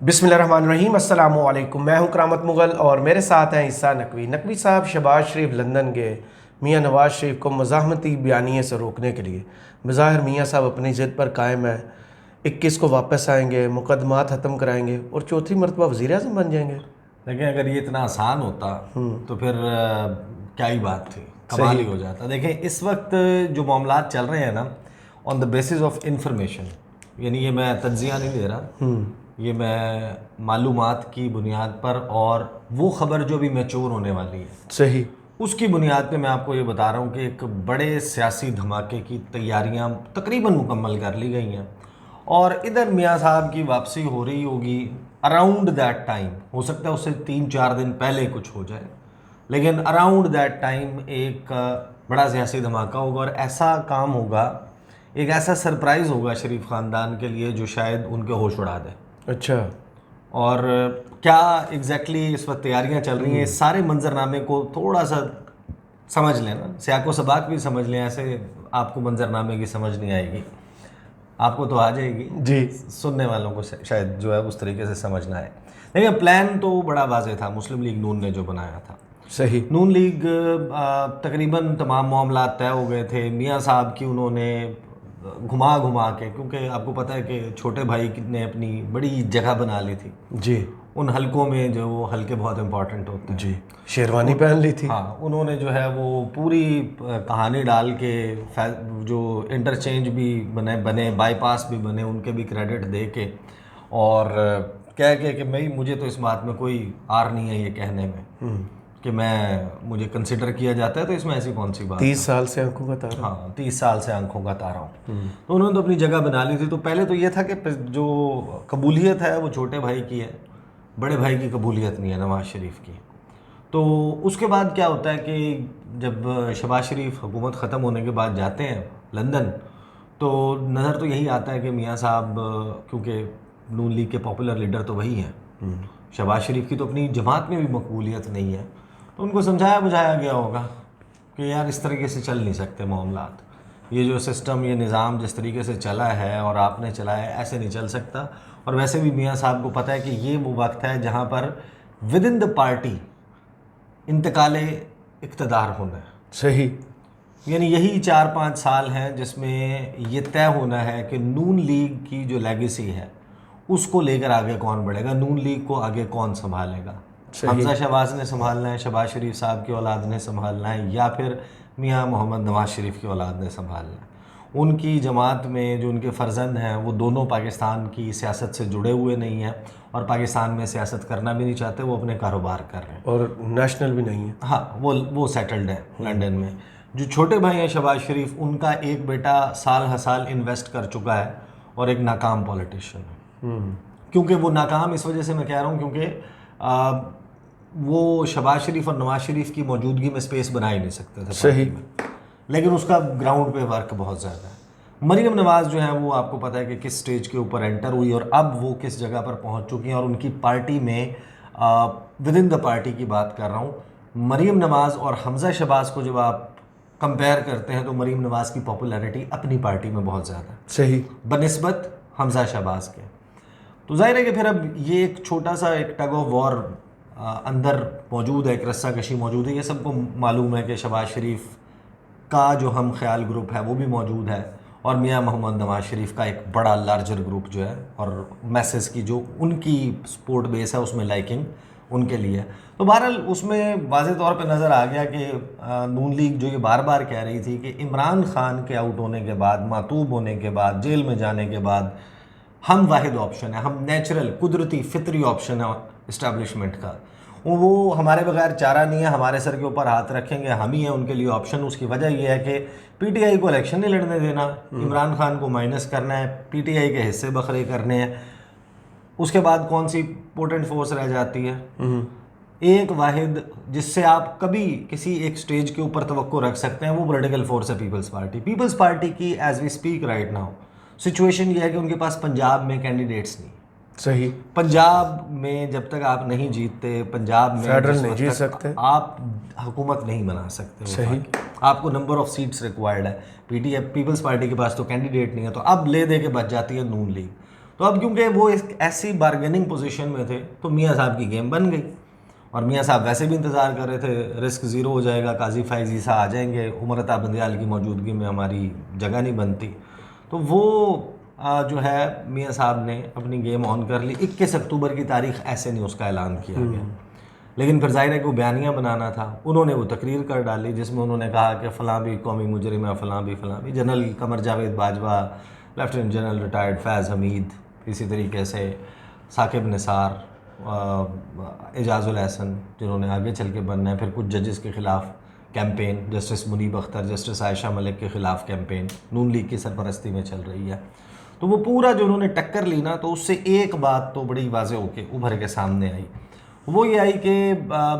बिस्मिल्लाहिर्रहमानिर्रहीम, अस्सलामु अलैकुम। मैं हूं करामत मुग़ल और मेरे साथ हैं ईसा नकवी। नकवी साहब शहबाज शरीफ लंदन गए मियाँ नवाज़ शरीफ को मज़ाहमती बयानिए से रोकने के लिए। बज़ाहिर मियाँ साहब अपनी ज़िद पर कायम है। 21 को वापस आएंगे, मुकदमात ख़त्म कराएंगे और चौथी मरतबा वज़ीर आज़म बन जाएंगे। लेकिन अगर ये इतना आसान होता तो फिर क्या ही बात थी, कमाल सही। ही हो जाता। देखें इस वक्त जो मामलात चल रहे हैं ना, on the basis of information, यानी ये मैं तज्जिया नहीं दे रहा, ये मैं मालूमात की बुनियाद पर और वो ख़बर जो भी मैच्योर होने वाली है सही। उसकी बुनियाद पे मैं आपको ये बता रहा हूँ कि एक बड़े सियासी धमाके की तैयारियाँ तकरीबन मुकम्मल कर ली गई हैं और इधर मियाँ साहब की वापसी हो रही होगी अराउंड दैट टाइम। हो सकता है उससे 3-4 दिन पहले कुछ हो जाए, लेकिन अराउंड दैट टाइम एक बड़ा सियासी धमाका होगा और ऐसा काम होगा, एक ऐसा सरप्राइज़ होगा शरीफ ख़ानदान के लिए जो शायद उनके होश उड़ा दे। अच्छा। और क्या एग्जैक्टली इस वक्त तैयारियां चल रही हैं, इस सारे मंजरनामे को थोड़ा सा समझ लें ना, सियाको सबाक भी समझ लें। ऐसे आपको मंजरनामे की समझ नहीं आएगी, आपको तो आ जाएगी जी। सुनने वालों को शायद जो है उस तरीके से समझ ना आए। लेकिन प्लान तो बड़ा वाज़ेह था, मुस्लिम लीग नून ने जो बनाया था। सही। नून लीग तकरीबन तमाम मामला तय हो गए थे। मियाँ साहब की उन्होंने घुमा घुमा के, क्योंकि आपको पता है कि छोटे भाई ने अपनी बड़ी जगह बना ली थी जी। उन हलकों में जो वो हल्के बहुत इंपॉर्टेंट होते हैं। जी। शेरवानी पहन ली थी। हाँ, उन्होंने जो है वो पूरी कहानी डाल के जो इंटरचेंज भी बने बाईपास भी बने, उनके भी क्रेडिट दे के और कह के कि भाई मुझे तो इस बात में कोई आर नहीं है ये कहने में कि मुझे कंसिडर किया जाता है, तो इसमें ऐसी कौन सी बात 30 साल से आंखों का तारा। हाँ, 30 साल से आंखों का तारा हूँ। तो उन्होंने तो अपनी जगह बना ली थी। तो पहले तो ये था कि जो कबूलियत है वो छोटे भाई की है, बड़े भाई की कबूलियत नहीं है नवाज़ शरीफ की। तो उसके बाद क्या होता है कि जब शहबाज शरीफ हुकूमत ख़त्म होने के बाद जाते हैं लंदन, तो नज़र तो यही आता है कि मियाँ साहब, क्योंकि नून लीग के पॉपुलर लीडर तो वही हैं, शहबाज शरीफ की तो अपनी जमात में भी मकबूलियत नहीं है, तो उनको समझाया बुझाया गया होगा कि यार इस तरीके से चल नहीं सकते मामलात, ये जो सिस्टम, ये निज़ाम जिस तरीके से चला है और आपने चलाया है, ऐसे नहीं चल सकता। और वैसे भी मियाँ साहब को पता है कि ये वो वक्त है जहाँ पर विद इन द पार्टी इंतकाले इक़्तिदार होना है। सही। यानी यही 4-5 साल हैं जिसमें ये तय होना है कि नून लीग की जो लेगेसी है उसको लेकर आगे कौन बढ़ेगा, नून लीग को आगे कौन संभालेगा। हमजा शहबाज ने संभालना है, शहबाज शरीफ साहब की औलाद ने संभालना है, या फिर मियाँ मोहम्मद नवाज़ शरीफ की औलाद ने संभालना है। उनकी जमात में जो उनके फ़र्जंद हैं वो दोनों पाकिस्तान की सियासत से जुड़े हुए नहीं हैं और पाकिस्तान में सियासत करना भी नहीं चाहते, वो अपने कारोबार कर रहे हैं और नेशनल भी नहीं है। हाँ, वो सेटल्ड है लंदन में। जो छोटे भाई हैं शहबाज शरीफ, उनका एक बेटा साल हर साल इन्वेस्ट कर चुका है और एक नाकाम पॉलिटिशियन है। क्योंकि वो नाकाम इस वजह से मैं कह रहा हूँ क्योंकि वो शहबाज शरीफ और नवाज शरीफ की मौजूदगी में स्पेस बना ही नहीं सकते थे सही। में, लेकिन उसका ग्राउंड पे वर्क बहुत ज़्यादा है। मरीम नवाज़ जो है वो आपको पता है कि किस स्टेज के ऊपर एंटर हुई और अब वो किस जगह पर पहुंच चुकी हैं और उनकी पार्टी में विद इन द पार्टी की बात कर रहा हूँ। मरीम नवाज़ और हमजा शहबाज को जब आप कंपेयर करते हैं तो मरीम नवाज़ की पॉपुलैरिटी अपनी पार्टी में बहुत ज़्यादा है सही बनिस्बत हमजा शहबाज के। तो जाहिर है कि फिर अब ये एक छोटा सा एक टग ऑफ वॉर अंदर मौजूद है, एक रस्सा कशी मौजूद है। ये सबको मालूम है कि शहबाज शरीफ का जो हम ख्याल ग्रुप है वो भी मौजूद है और मियाँ मोहम्मद नवाज शरीफ का एक बड़ा लार्जर ग्रुप जो है और मैसेज की जो उनकी सपोर्ट बेस है उसमें लाइकिंग उनके लिए। तो बहरहाल उसमें वाज़े तौर पे नज़र आ गया कि नून लीग जो ये बार बार कह रही थी कि इमरान खान के आउट होने के बाद, मातूब होने के बाद, जेल में जाने के बाद हम वाहिद ऑप्शन है, हम नेचुरल कुदरती फितरी ऑप्शन है इस्टेब्लिशमेंट का, वो हमारे बगैर चारा नहीं है, हमारे सर के ऊपर हाथ रखेंगे, हम ही हैं उनके लिए ऑप्शन। उसकी वजह यह है कि पीटीआई को इलेक्शन नहीं लड़ने देना, इमरान खान को माइनस करना है, पीटीआई के हिस्से बखरे करने हैं। उसके बाद कौन सी पोटेंट फोर्स रह जाती है, एक वाहिद जिससे आप कभी किसी एक स्टेज के ऊपर तवक्को रख सकते हैं, वो पॉलिटिकल फोर्स है पीपल्स पार्टी। पीपल्स पार्टी की as we speak right now situation ये है कि उनके पास पंजाब में कैंडिडेट्स नहीं। सही। पंजाब में जब तक आप नहीं जीतते, पंजाब में फेडरल नहीं जीत सकते, आप हुकूमत नहीं बना सकते। सही। आपको नंबर ऑफ सीट्स रिक्वायर्ड है। पीटीआई पीपल्स पार्टी के पास तो कैंडिडेट नहीं है, तो अब ले दे के बच जाती है नून लीग। तो अब क्योंकि वो एक ऐसी बार्गेनिंग पोजीशन में थे तो मियाँ साहब की गेम बन गई, और मियाँ साहब वैसे भी इंतज़ार कर रहे थे, रिस्क ज़ीरो हो जाएगा, काजी फाइज ईसा आ जाएंगे, उमर अता बंदियाल की मौजूदगी में हमारी जगह नहीं बनती। तो वो जो है मियाँ साहब ने अपनी गेम ऑन कर ली। 21 अक्टूबर की तारीख ऐसे नहीं उसका ऐलान किया गया, लेकिन फिर ज़ाहिर है कि वो बयानियाँ बनाना था। उन्होंने वो तकरीर कर डाली जिसमें उन्होंने कहा कि फ़लाँ भी कौमी मुजरिम है, फ़लाँ भी। General Qamar Javed Bajwa, lieutenant general retired Faiz Hameed, इसी तरीके से साकिब निसार, एजाजुल एहसन जिन्होंने आगे चल के बनना है, फिर कुछ जजेस के ख़िलाफ़ campaign, justice Munib Akhtar, justice Ayesha Malik के ख़िलाफ़ कैंपेन नून लीग की सरपरस्ती में चल रही है। तो वो पूरा जो उन्होंने टक्कर ली ना, तो उससे एक बात तो बड़ी वाज़ेह होके उभर के सामने आई। वो ये आई कि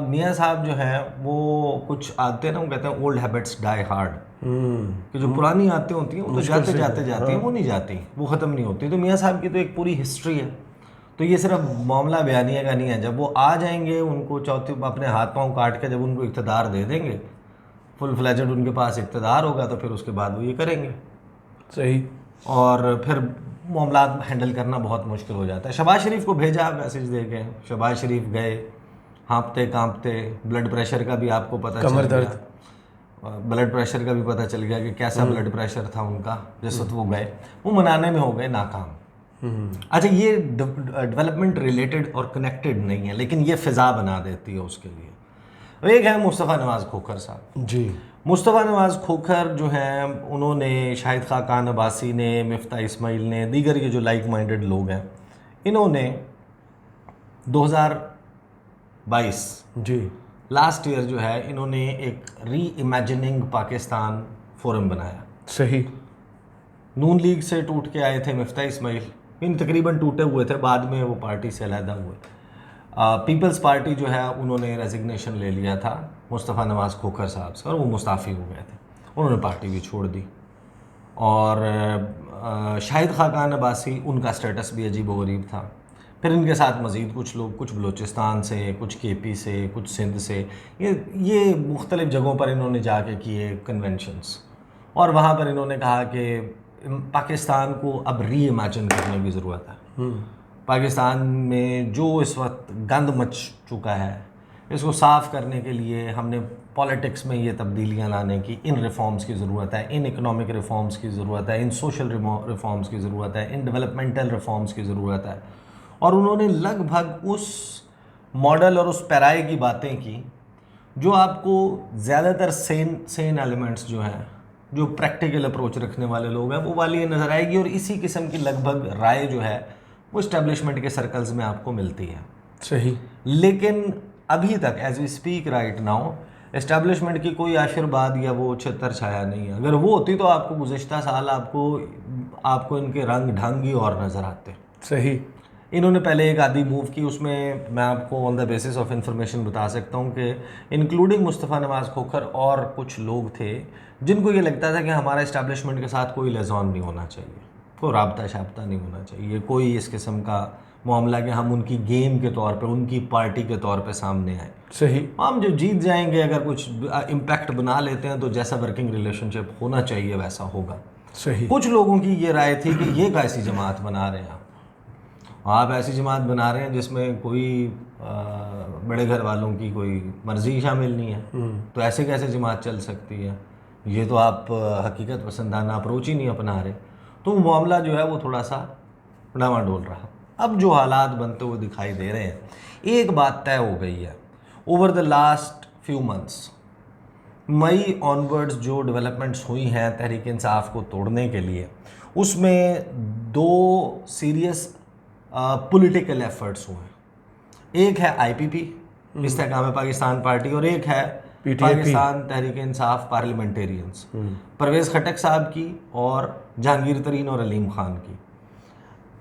मियाँ साहब जो हैं वो कुछ आते हैं ना, वो कहते हैं ओल्ड हैबिट्स डाई हार्ड, कि जो पुरानी आदतें होती हैं वो तो जाते जाती हैं, वो नहीं जाती, वो ख़त्म नहीं होती। तो मियाँ साहब की तो एक पूरी हिस्ट्री है। तो ये सिर्फ मामला बयानिया का नहीं है, जब वो आ जाएंगे उनको चौथी अपने हाथ पांव काट के जब उनको इक़्तिदार दे देंगे, फुल फ्लेजेड उनके पास इक़्तिदार होगा, तो फिर उसके बाद वो ये करेंगे। सही। और फिर मामला हैंडल करना बहुत मुश्किल हो जाता है। शहबाज शरीफ को भेजा मैसेज दे के, शहबाज शरीफ गए, हाँपते कांपते, ब्लड प्रेशर का भी आपको पता चल गया, ब्लड प्रेशर का भी पता चल गया कि कैसा ब्लड प्रेशर था उनका जिस वक्त वो गए। वो मनाने में हो गए नाकाम। अच्छा, ये डेवलपमेंट रिलेटेड और कनेक्टेड नहीं है, लेकिन ये फ़िज़ा बना देती है उसके लिए। एक है मुस्तफ़ा नवाज़ खोखर साहब जी। मुस्तफ़ा नवाज़ खोखर जो हैं, उन्होंने शाहिद खाकान अब्बासी ने, मिफ्ता इस्माइल ने, दीगर ये जो लाइक माइंडेड लोग हैं, इन्होंने 2022 जी लास्ट ईयर जो है, इन्होंने एक री इमेजिनिंग पाकिस्तान फोरम बनाया। सही। नून लीग से टूट के आए थे मिफ्ता इस्माइल, इन तकरीबन टूटे हुए थे, बाद में वो पार्टी से अलहदा हुए। पीपल्स पार्टी जो है उन्होंने रेजिग्नेशन ले लिया था मुस्तफ़ा नवाज़ खोखर साहब से, और वो मुस्ताफ़ी हो गए थे, उन्होंने पार्टी भी छोड़ दी। और शाहिद खाकान अब्बासी, उनका स्टेटस भी अजीब व गरीब था। फिर इनके साथ मज़ीद कुछ लोग, कुछ बलूचिस्तान से, कुछ केपी से, कुछ सिंध से, ये मुख्तलिफ़ जगहों पर इन्होंने जाके किए कन्वेंशंस, और वहाँ पर इन्होंने कहा कि पाकिस्तान को अब री इमेजिन करने की ज़रूरत है। पाकिस्तान में जो इस वक्त गंद मच चुका है, इसको साफ़ करने के लिए हमने पॉलिटिक्स में ये तब्दीलियाँ लाने की, इन रिफॉर्म्स की ज़रूरत है, इन इकनॉमिक रिफॉर्म्स की ज़रूरत है, इन सोशल रिफॉर्म्स की ज़रूरत है, इन डेवलपमेंटल रिफॉर्म्स की ज़रूरत है। और उन्होंने लगभग उस मॉडल और उस पैराए की बातें की जो आपको ज़्यादातर सेन एलिमेंट्स जो हैं, जो प्रैक्टिकल अप्रोच रखने वाले लोग हैं, वो वाली ये नज़र आएगी। और इसी किस्म की लगभग राय जो है वो इस्टेब्लिशमेंट के सर्कल्स में आपको मिलती है। सही। लेकिन अभी तक as we speak right now establishment की कोई आशीर्वाद या वो छतर छाया नहीं है। अगर वो होती तो आपको गुज़िश्ता साल आपको इनके रंग ढंग ही और नज़र आते। सही। इन्होंने पहले एक आदि मूव की, उसमें मैं आपको on the basis of information बता सकता हूँ कि इंक्लूडिंग मुस्तफ़ा नवाज़ खोखर और कुछ लोग थे जिनको ये लगता था कि हमारा इस्टेब्लिशमेंट के साथ कोई लेज़ॉन नहीं होना चाहिए, कोई राब्ता शाब्ता नहीं होना चाहिए, कोई इस किस्म का मामला कि हम उनकी गेम के तौर पे, उनकी पार्टी के तौर पे सामने आए। सही। हम जो जीत जाएंगे, अगर कुछ इम्पैक्ट बना लेते हैं, तो जैसा वर्किंग रिलेशनशिप होना चाहिए वैसा होगा। सही। कुछ लोगों की ये राय थी कि ये कैसी जमात बना रहे हैं आप ऐसी जमात बना रहे हैं जिसमें कोई बड़े घर वालों की कोई मर्जी शामिल नहीं है, तो ऐसे कैसे जमात चल सकती है, ये तो आप हकीकत पसंदाना अप्रोच ही नहीं अपना रहे। तो मामला जो है वो थोड़ा सा डामाडोल रहा। अब जो हालात बनते हुए दिखाई दे रहे हैं, एक बात तय हो गई है, over the last few months, May onwards जो डेवलपमेंट्स हुई हैं तहरीक इंसाफ को तोड़ने के लिए, उसमें दो सीरियस पॉलिटिकल एफर्ट्स हुए। एक है IPP, इस्तेहकाम पाकिस्तान पार्टी, और एक है पाकिस्तान तहरीक इंसाफ पार्लियामेंटेरियंस, परवेज़ खटक साहब की और जहांगीर तरीन और अलीम खान की।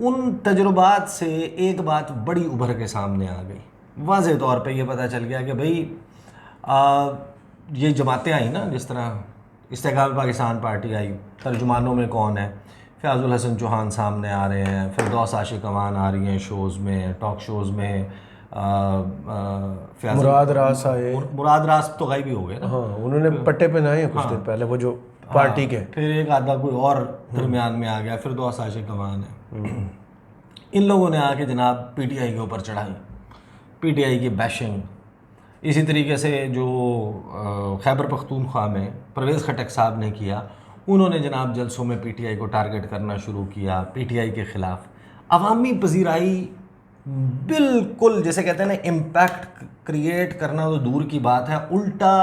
उन तजुर्बात से एक बात बड़ी उभर के सामने आ गई। वाज़ेह तौर पे ये पता चल गया कि भाई ये जमातें आई ना, जिस तरह इस्तेहकाम पाकिस्तान पार्टी आई, तर्जुमानों में कौन है, फ़याज़ुल हसन चौहान सामने आ रहे हैं, फिरदौस आशिक अमान आ रही हैं शोज़ में, टॉक शोज़ में, मुराद रास आए। मुराद रास तो गायब ही हो गए ना। हाँ, उन्होंने पट्टे पहनाए हैं कुछ दिन पहले, वो जो पार्टी के। फिर एक आधा कोई और दरमियान में आ गया, फिरदौस आशिक अमान है। इन लोगों ने आके जनाब पीटीआई के ऊपर चढ़ाई, पीटीआई की बैशिंग। इसी तरीके से जो खैबर पख्तूनख्वा में परवेज़ खटक साहब ने किया, उन्होंने जनाब जलसों में पीटीआई को टारगेट करना शुरू किया, पीटीआई के ख़िलाफ़। अवामी पजीराई बिल्कुल, जैसे कहते हैं ना, इम्पैक्ट क्रिएट करना तो दूर की बात है, उल्टा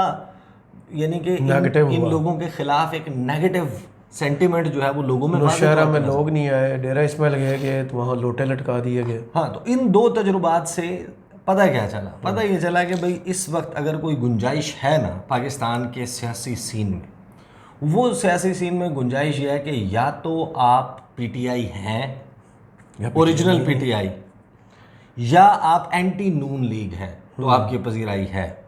यानी कि इन लोगों के ख़िलाफ़ एक नेगेटिव सेंटिमेंट जो है वो लोगों में नौशहरा में लोग नहीं आए, डेरा इस्माइल गए तो वहाँ लोटे लटका दिए गए। हाँ, तो इन दो तजुर्बात से पता क्या चला? पता ये चला कि भाई इस वक्त अगर कोई गुंजाइश है ना पाकिस्तान के सियासी सीन में, वो सियासी सीन में गुंजाइश ये है कि या तो आप पीटीआई हैं, ओरिजिनल पीटीआई, या आप एंटी नून लीग हैं, तो आपकी पजीराई है,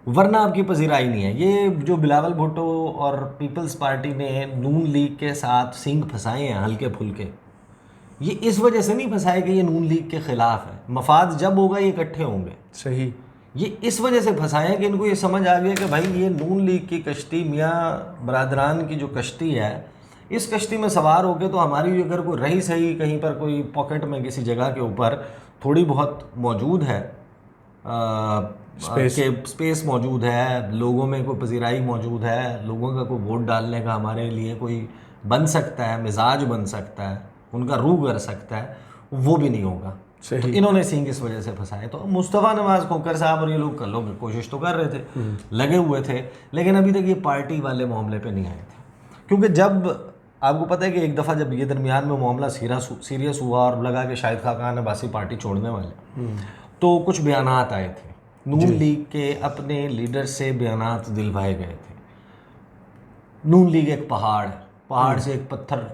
वरना आपकी पजीराई नहीं है। ये जो बिलावल भुट्टो और पीपल्स पार्टी ने नून लीग के साथ सिंग फंसाए हैं हल्के फुल्के, ये इस वजह से नहीं फंसाए कि ये नून लीग के ख़िलाफ़ है। मफाद जब होगा ये इकट्ठे होंगे। सही। ये इस वजह से फंसाए हैं कि इनको ये समझ आ गया कि भाई ये नून लीग की कश्ती, मियाँ बरादरान की जो कश्ती है, इस कश्ती में सवार होकर तो हमारी अगर कोई रही सही कहीं पर कोई पॉकेट में किसी जगह के ऊपर थोड़ी बहुत मौजूद है, स्पेस मौजूद है, लोगों में कोई पजीराई मौजूद है, लोगों का कोई वोट डालने का हमारे लिए कोई बन सकता है, मिजाज बन सकता है, उनका रूह कर सकता है, वो भी नहीं होगा। तो इन्होंने सिंह इस वजह से फंसाए। तो मुस्तफ़ा नवाज़ खोकर साहब और ये लोग कर लो कोशिश तो कर रहे थे, लगे हुए थे, लेकिन अभी तक ये पार्टी वाले मामले पे नहीं आए थे। क्योंकि जब आपको पता है कि एक दफ़ा जब ये दरमियान में मामला सीरियस हुआ और लगा कि शाहिद खाकान अब्बासी पार्टी छोड़ने वाले, तो कुछ बयानात आए थे, नून लीग के अपने लीडर से बयानात दिलवाए गए थे। नून लीग एक पहाड़ है, पहाड़ से एक पत्थर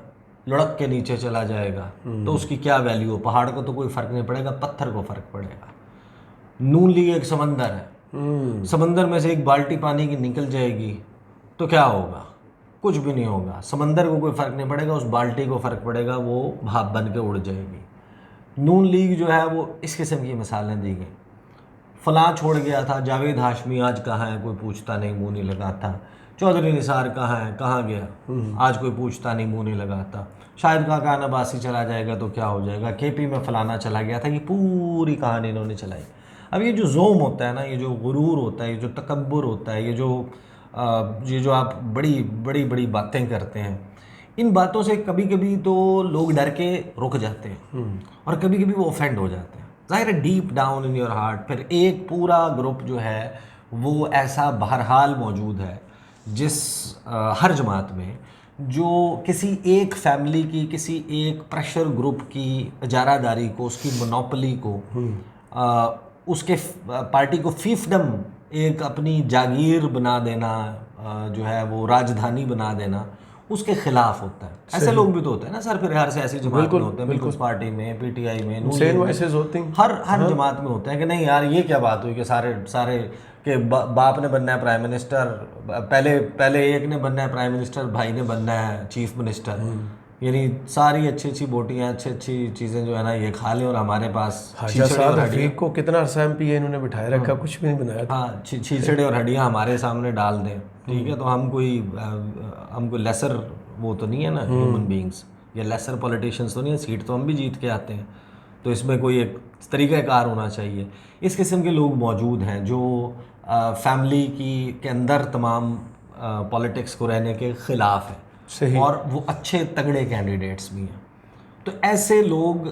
लुढ़क के नीचे चला जाएगा तो उसकी क्या वैल्यू हो, पहाड़ को तो कोई फ़र्क नहीं पड़ेगा, पत्थर को फ़र्क पड़ेगा। नून लीग एक समंदर है, समंदर में से एक बाल्टी पानी की निकल जाएगी तो क्या होगा? कुछ भी नहीं होगा। समंदर को कोई फ़र्क नहीं पड़ेगा, उस बाल्टी को फ़र्क पड़ेगा, वो भाप बन के उड़ जाएगी। नून लीग जो है वो इस किस्म की मिसालें दी गई। फ़लाँ छोड़ गया था, जावेद हाशमी आज कहाँ है, कोई पूछता नहीं, मुँह नहीं लगाता। चौधरी निसार कहाँ है, कहाँ गया, आज कोई पूछता नहीं, मुँह नहीं लगाता। शाहिद खाकान अब्बासी चला जाएगा तो क्या हो जाएगा, केपी में फ़लाना चला गया था। ये पूरी कहानी इन्होंने चलाई। अब ये जो ज़ोम होता है ना, ये जो गुरूर होता है, ये जो तकब्बुर होता है, ये जो आप बड़ी बड़ी बड़ी बातें करते हैं, इन बातों से कभी कभी तो लोग डर के रुक जाते हैं और कभी कभी वो ऑफेंड हो जाते हैं। ज़ाहिर है deep down in your heart फिर एक पूरा ग्रुप जो है वो ऐसा बहरहाल मौजूद है जिस हर जमात में जो किसी एक फैमिली की, किसी एक प्रेशर ग्रुप की इजारादारी को, उसकी मोनोपोली को, उसके पार्टी को फीफडम एक अपनी जागीर बना देना, जो है वो राजधानी बना देना, उसके खिलाफ होता है। ऐसे लोग भी तो होते हैं ना सर, फिर हर सियासी जमात में होते हैं, पीपल्स पार्टी में, पीटीआई में, हर जमात में होते हैं कि नहीं यार ये क्या बात हुई कि सारे कि बाप ने बनना है प्राइम मिनिस्टर, पहले एक ने बनना है प्राइम मिनिस्टर, भाई ने बनना है चीफ मिनिस्टर, यानी सारी अच्छी अच्छी बोटियाँ, अच्छी अच्छी चीज़ें जो है ना ये खा लें और हमारे पास छीछड़े को कितना अरसा एमपी इन्होंने बिठाए रखा, कुछ भी नहीं बनाया। हाँ, छीछड़े और हड्डियाँ हमारे सामने डाल दें, ठीक है, तो हम कोई लेसर वो तो नहीं है ना ह्यूमन बींग्स, या लेसर पॉलिटिशियंस तो नहीं है, सीट तो हम भी जीत के आते हैं, तो इसमें कोई एक तरीक़ाकार होना चाहिए। इस किस्म के लोग मौजूद हैं जो फैमिली के अंदर तमाम पॉलिटिक्स को रहने के ख़िलाफ़ है, और वो अच्छे तगड़े कैंडिडेट्स भी हैं। तो ऐसे लोग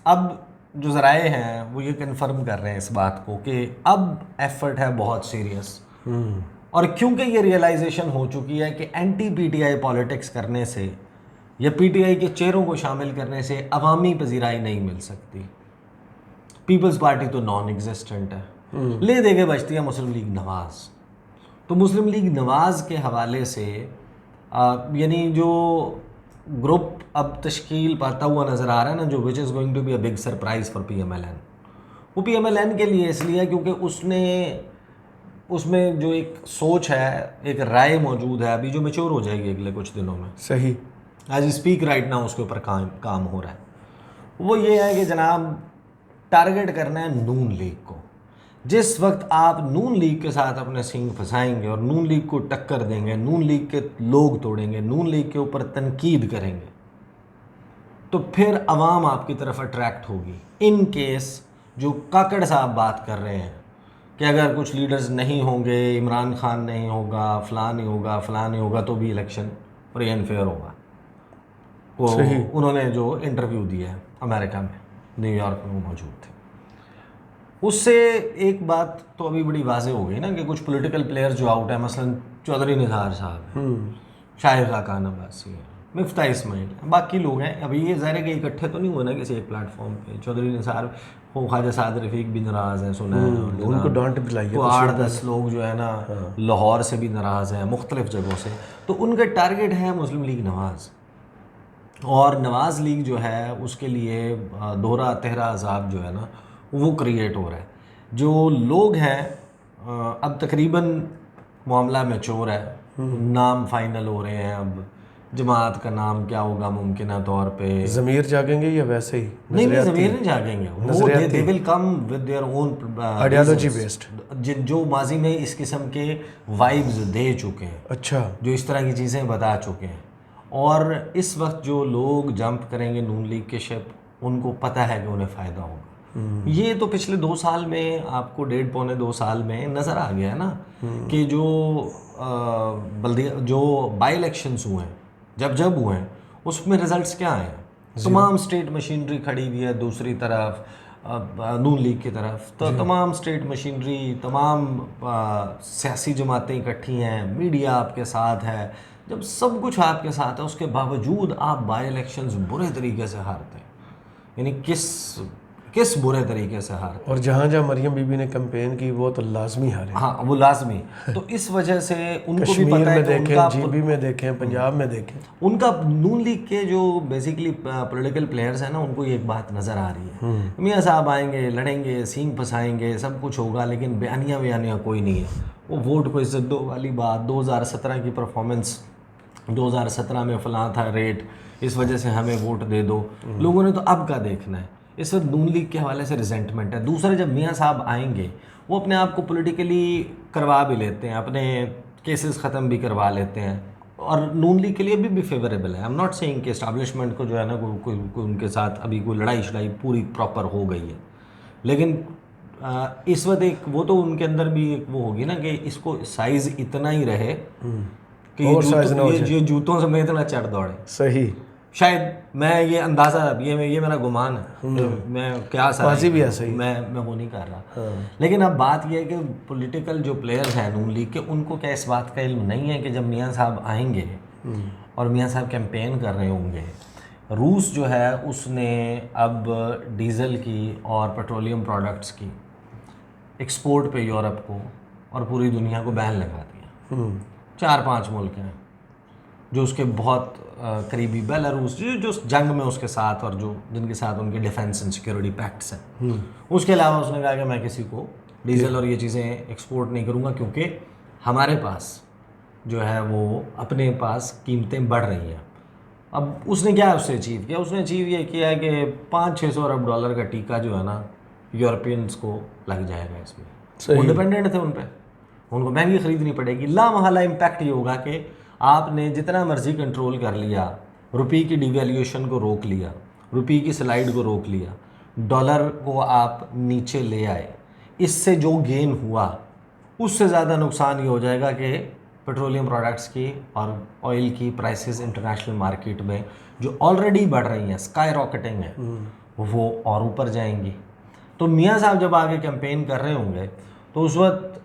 अब जो ज़राए हैं वो ये कन्फर्म कर रहे हैं इस बात को कि अब एफर्ट है बहुत सीरियस, और क्योंकि ये रियलाइजेशन हो चुकी है कि एंटी पीटीआई पॉलिटिक्स करने से या पीटीआई के चेहरों को शामिल करने से अवामी पजीराई नहीं मिल सकती। पीपल्स पार्टी तो नॉन एग्जिस्टेंट है, ले दे के बचती है मुस्लिम लीग नवाज़। तो मुस्लिम लीग नवाज़ के हवाले से यानी जो ग्रुप अब तश्कील पाता हुआ नज़र आ रहा है ना, जो which is going to be a big surprise for PMLN, वो PMLN के लिए इसलिए क्योंकि उसमें जो एक सोच है, एक राय मौजूद है अभी जो मैच्योर हो जाएगी अगले कुछ दिनों में। सही, एज स्पीक राइट नाउ उसके ऊपर काम हो रहा है। वो ये है कि जनाब टारगेट करना है नून लीग को। जिस वक्त आप नून लीग के साथ अपने सिंग फंसाएंगे और नून लीग को टक्कर देंगे, नून लीग के लोग तोड़ेंगे, नून लीग के ऊपर तनकीद करेंगे, तो फिर अवाम आपकी तरफ अट्रैक्ट होगी। इन केस जो काकड़ साहब बात कर रहे हैं कि अगर कुछ लीडर्स नहीं होंगे, इमरान खान नहीं होगा, फलां नहीं होगा, फलां नहीं होगा, तो भी इलेक्शन फ्री एंड फेयर होगा। वो सही। उन्होंने जो इंटरव्यू दिया है अमेरिका में, न्यूयॉर्क में वो मौजूद थे, उससे एक बात तो अभी बड़ी वाज़ेह हो गई ना कि कुछ पॉलिटिकल प्लेयर्स जो आउट है, मसलन चौधरी निसार साहब हैं, शाहिद खान अब्बासी है, मिफ्ता इस्माइल है, बाकी लोग हैं। अभी ये ज़ाहिर है कि इकट्ठे तो नहीं हुए ना किसी एक प्लेटफॉर्म पे। चौधरी निसार हो, ख्वाजा साद रफ़ीक भी नाराज़ हैं, सुना है उनको डांट पिलाई है। तो 8-10 लोग जो है ना लाहौर से भी नाराज़ हैं, मुख्तलिफ जगहों से। तो उनका टारगेट है मुस्लिम लीग नवाज़, और नवाज़ लीग जो है उसके लिए दोहरा तेहरा अजाब जो है ना वो क्रिएट हो रहा है। जो लोग हैं अब तकरीबन मामला मैच्योर है, नाम फाइनल हो रहे हैं। अब जमात का नाम क्या होगा मुमकिन तौर पे, ज़मीर जागेंगे या वैसे ही? नहीं ज़मीर नहीं जागेंगे, वो they will come with their own ideology based, जो माजी में इस किस्म के वाइब्स दे चुके हैं, अच्छा, जो इस तरह की चीज़ें बता चुके हैं। और इस वक्त जो लोग जंप करेंगे नून लीग के शिप, उनको पता है कि उन्हें फ़ायदा होगा। ये तो पिछले 2 साल में आपको 1.5-2 साल में नज़र आ गया है ना कि जो बल्दिया जो बाई इलेक्शंस हुए हैं, जब हुए हैं, उसमें रिजल्ट्स क्या आए हैं? तमाम स्टेट मशीनरी खड़ी हुई है दूसरी तरफ, नून लीग की तरफ, तो तमाम स्टेट मशीनरी, तमाम सियासी जमातें इकट्ठी हैं, मीडिया आपके साथ है। जब सब कुछ आपके साथ है, उसके बावजूद आप बाई इलेक्शंस बुरे तरीके से हारते हैं। यानी किस बुरे तरीके से हारते। और जहाँ जहाँ मरियम बीबी ने कैंपेन की वो तो लाजमी हारे। हाँ, वो लाजमी। तो इस वजह से उनको भी कश्मीर पता है में कि देखें, जीबी में देखें, पंजाब में देखें, उनका नून लीग के जो बेसिकली पॉलिटिकल प्लेयर्स हैं ना, उनको एक बात नज़र आ रही है, मियाँ साहब आएंगे, लड़ेंगे, सींग फंसाएंगे, सब कुछ होगा, लेकिन बयानियाँ कोई नहीं है। वो वोट को इज्जत दो वाली बात, 2017 की परफॉर्मेंस, 2017 में फलां था रेट, इस वजह से हमें वोट दे दो। लोगों ने तो अब का देखना है। इस वक्त नून लीग के हवाले से रिजेंटमेंट है। दूसरे, जब मियाँ साहब आएंगे, वो अपने आप को पॉलिटिकली करवा भी लेते हैं, अपने केसेस ख़त्म भी करवा लेते हैं, और नून लीग के लिए भी फेवरेबल है। आई एम नॉट सेइंग कि इस्टेब्लिशमेंट को जो है ना कोई उनके साथ अभी कोई लड़ाई शड़ाई पूरी प्रॉपर हो गई है, लेकिन इस वक्त एक वो तो उनके अंदर भी एक वो होगी ना कि इसको साइज़ इतना ही रहे कि ये जूतों से मैं इतना चढ़ दौड़े। सही, शायद, मैं ये अंदाज़ा, ये मेरा गुमान है, मैं क्या बाजी भी ऐसा ही, मैं वो नहीं कर रहा। लेकिन अब बात यह है कि पॉलिटिकल जो प्लेयर्स हैं नून लीग के, उनको क्या इस बात का इल्म नहीं है कि जब मियाँ साहब आएंगे और मियाँ साहब कैंपेन कर रहे होंगे, रूस जो है उसने अब डीज़ल की और पेट्रोलियम प्रोडक्ट्स की एक्सपोर्ट पे यूरोप को और पूरी दुनिया को बैन लगा दिया। 4-5 मुल्क हैं जो उसके बहुत करीबी, बेलारूस जो जंग में उसके साथ और जो जिनके साथ उनके डिफेंस एंड सिक्योरिटी पैक्ट्स हैं। उसके अलावा उसने कहा कि मैं किसी को डीजल और ये चीज़ें एक्सपोर्ट नहीं करूँगा, क्योंकि हमारे पास जो है वो अपने पास कीमतें बढ़ रही हैं। अब उसने क्या उससे अचीव किया? उसने अचीव ये किया है कि 500-600 अरब डॉलर का टीका जो है ना यूरोपियंस को लग जाएगा इसमें। वो डिपेंडेंट थे उन पर, उनको महंगी खरीदनी पड़ेगी। लामहला इम्पैक्ट ये होगा कि आपने जितना मर्जी कंट्रोल कर लिया, रुपये की डिवैल्यूएशन को रोक लिया, रुपये की स्लाइड को रोक लिया, डॉलर को आप नीचे ले आए, इससे जो गेन हुआ उससे ज़्यादा नुकसान ये हो जाएगा कि पेट्रोलियम प्रोडक्ट्स की और ऑयल की प्राइसेस इंटरनेशनल मार्केट में जो ऑलरेडी बढ़ रही हैं, स्काई रॉकेटिंग है, वो और ऊपर जाएंगी। तो मियाँ साहब जब आगे कैंपेन कर रहे होंगे तो उस वक्त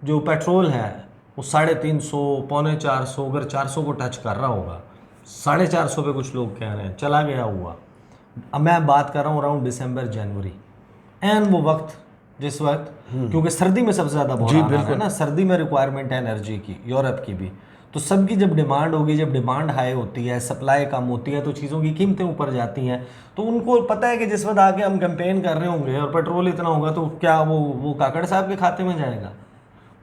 जो पेट्रोल है वो 350, 450, अगर 400 को टच कर रहा होगा, 450 पे कुछ लोग कह रहे हैं चला गया हुआ। अब मैं बात कर रहा हूँ अराउंड दिसंबर जनवरी, एंड वो वक्त जिस वक्त, क्योंकि सर्दी में सबसे ज़्यादा बहुत है ना, सर्दी में रिक्वायरमेंट है एनर्जी की, यूरोप की भी, तो सबकी जब डिमांड होगी, जब डिमांड हाई होती है, सप्लाई कम होती है, तो चीज़ों की कीमतें ऊपर जाती हैं। तो उनको पता है कि जिस वक्त आके हम कैंपेन कर रहे होंगे और पेट्रोल इतना होगा तो क्या वो काकड़ साहब के खाते में जाएगा?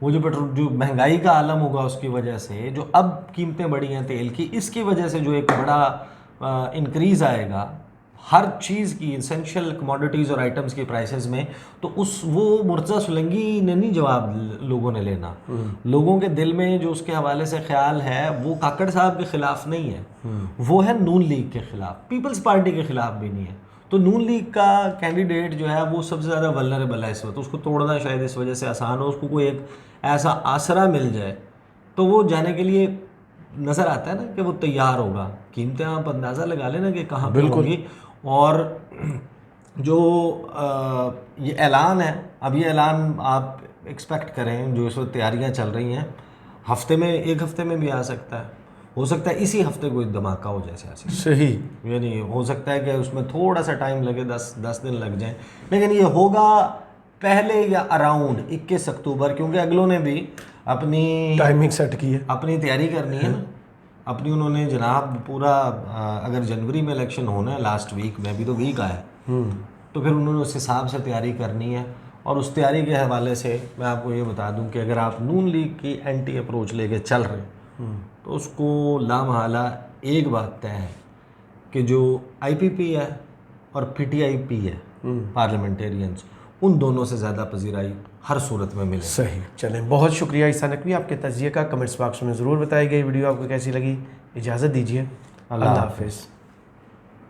वो जो पेट्रोल, जो महंगाई का आलम होगा उसकी वजह से, जो अब कीमतें बढ़ी हैं तेल की, इसकी वजह से जो एक बड़ा इंक्रीज़ आएगा हर चीज़ की इसेंशियल कमोडिटीज़ और आइटम्स की प्राइसेस में, तो वो मुर्तज़ा सुलंगी ने नहीं जवाब लोगों ने लेना। लोगों के दिल में जो उसके हवाले से ख्याल है वो काकड़ साहब के ख़िलाफ़ नहीं है, वो है नून लीग के ख़िलाफ़, पीपल्स पार्टी के ख़िलाफ़ भी नहीं है। तो नून लीग का कैंडिडेट जो है वो सबसे ज़्यादा वल्नरेबल है इस वक्त, उसको तोड़ना शायद इस वजह से आसान हो, उसको कोई एक ऐसा आसरा मिल जाए तो वो जाने के लिए नज़र आता है ना कि वो तैयार होगा। कीमतें आप अंदाज़ा लगा लेना कि कहाँ पे होंगी। और जो ये ऐलान है, अब ये ऐलान आप एक्सपेक्ट करें, जो इस वक्त तैयारियाँ चल रही हैं, हफ्ते में, एक हफ्ते में भी आ सकता है, हो सकता है इसी हफ्ते कोई धमाका हो जाए सियासी। सही, यानी हो सकता है कि उसमें थोड़ा सा टाइम लगे, 10 दिन लग जाए, लेकिन ये होगा पहले या अराउंड 21 अक्टूबर, क्योंकि अगलों ने भी अपनी टाइमिंग सेट की है, अपनी तैयारी करनी है ना अपनी। उन्होंने जनाब पूरा अगर जनवरी में इलेक्शन होना है, लास्ट वीक में, अभी तो वीक आया, तो फिर उन्होंने उस हिसाब से तैयारी करनी है। और उस तैयारी के हवाले से मैं आपको ये बता दूं कि अगर आप नून लीग की एंटी अप्रोच लेके चल रहे हैं तो उसको लामहला एक बात तय है कि जो IPP है और PTIP है, पार्लियामेंटेरियंस, उन दोनों से ज़्यादा पजीराई हर सूरत में मिले। सही। चलें, बहुत शुक्रिया ईसा नकवी, आपके तजिए का कमेंट्स बॉक्स में ज़रूर बताइए। वीडियो आपको कैसी लगी। इजाज़त दीजिए, अल्लाह हाफिज़।